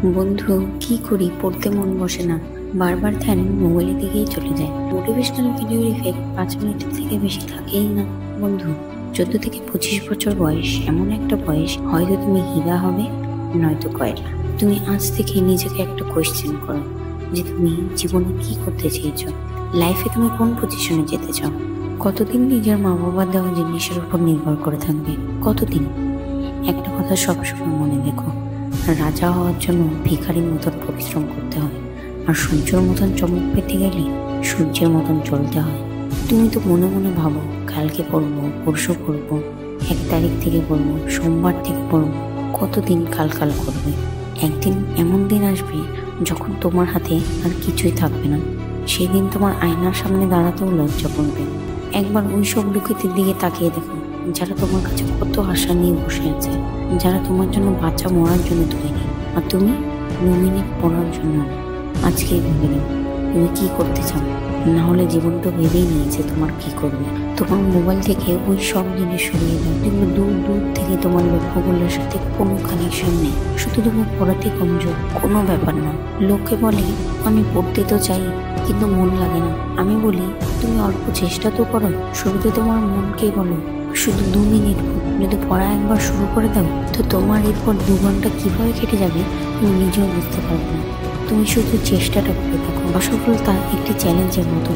বন্ধু, কি করি, পড়তে মন বসে না। বারবার ধ্যান মোবাইলের দিকেই চলে যায়। মোটিভেশনাল ভিডিওর ইফেক্ট 5 মিনিটের থেকে বেশি থাকেই না। বন্ধু, 14 থেকে 25 বছর বয়স এমন একটা বয়স, হয়তো তুমি হীরা হবে, নয়তো কয়লা। তুমি আজ থেকে নিজেকে একটা কোয়েশ্চেন করো যে তুমি জীবনে কি করতে চেয়েছো, লাইফে তুমি কোন পজিশনে যেতে চাও। কতদিন নিজের মা বাবার দেওয়া জিনিসের উপর নির্ভর করে থাকবে? কতদিন? একটা কথা সবসময় মনে রেখো, রাজা হওয়ার জন্য ভিখারির মতন পরিশ্রম করতে হয়, আর সূর্যের মতন চমক পেতে গেলে সূর্যের মতন চলতে হয়। তুমি তো মনে মনে ভাবো কালকে পড়বো, পরশু পড়বো, 1 তারিখ থেকে পড়বো, সোমবার থেকে পড়বো, কতদিন কাল কাল করবে। একদিন এমন দিন আসবে যখন তোমার হাতে আর কিছুই থাকবে না। সেদিন তোমার আয়নার সামনে দাঁড়াতেও লজ্জা করবে। একবার ওই সব লোকেদের দিকে তাকিয়ে দেখো যারা তোমার কাছে কত আশা নিয়ে বসে আছে, যারা তোমার জন্য বাচ্চা মরার জন্য তৈরি, আর তুমি 2 মিনিট পড়ার জন্য। আজকে ভেবে নাও তুমি কি করতে চাও, না হলে জীবনটা ভেবেই নিয়েছে তোমার কি করবে। তোমার মোবাইল থেকে ওই সব জিনিস সরিয়ে দাও। দেখবে দূর দূর থেকে তোমার লক্ষ্যগুলোর সাথে কোনো কানেকশন নেই, শুধু তোমার পড়াতে কমজোর। কোনো ব্যাপার না। লোকে বলে আমি পড়তে তো চাই কিন্তু মন লাগে না। আমি বলি তুমি অল্প চেষ্টা তো করো। শুরুতে তোমার মনকে বলো শুধু 2 মিনিট যদি পড়া একবার শুরু করে দাও, তো তোমার এরপর 2 ঘন্টা কিভাবে কেটে যাবে তুমি নিজেও বুঝতে পারবে না। তুমি শুধু চেষ্টাটা করে দেখো। অসফলতা একটি চ্যালেঞ্জের মতো,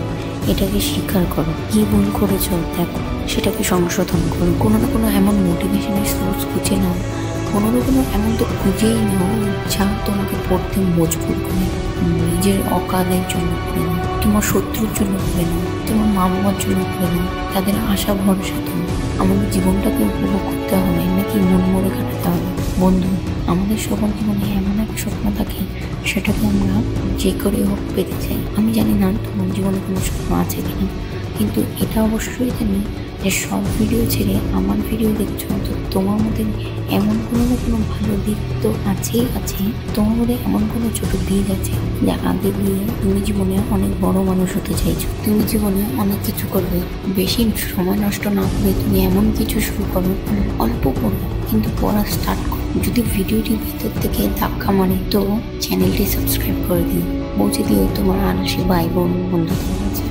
এটাকে স্বীকার করো। কি ভুল করেছো দেখো, সেটাকে সংশোধন করো। কোনো না কোনো এমন মোটিভেশনের সোর্স খুঁজে নাও, কোনো না কোনো এমন তো খুঁজেই নাও যা তোমাকে পড়তে মজবুর করে। নিজের অকালের জন্য করে নাও, তোমার শত্রুর জন্য করে নাও, তোমার মা বাবার জন্য করে নাও, তাদের আশা ভরসা। তুমি আমাদের জীবনটাকে উপভোগ করতে হবে, নাকি মন মরে কাটাতে হবে? বন্ধু, আমাদের সবার জীবনে এমন এক স্বপ্ন থাকে, সেটাকে আমরা যে করে হোক পেতে চাই। আমি জানি না তোমার জীবনে কোনো স্বপ্ন আছে কিনা, কিন্তু এটা অবশ্যই জানি যে সব ভিডিও ছেড়ে আমার ভিডিও দেখছো, তো তোমার মধ্যে এমন কোনো না কোনো ভালো দিক তো আছেই আছে। তোমার মধ্যে এমন কোনো ছোট দিক আছে যা আগে দিয়ে তুমি জীবনে অনেক বড় মানুষ হতে চাইছো। তুমি জীবনে অনেক কিছু করবে, বেশি সময় নষ্ট না করে তুমি এমন কিছু শুরু করো, অল্প পড়ো কিন্তু পড়া স্টার্ট করো। যদি ভিডিওটির ভিতর থেকে ধাক্কা মারে তো চ্যানেলটি সাবস্ক্রাইব করে দিও, পৌঁছে দিও তোমার আনাসী ভাই বোন বন্ধুদের কাছে।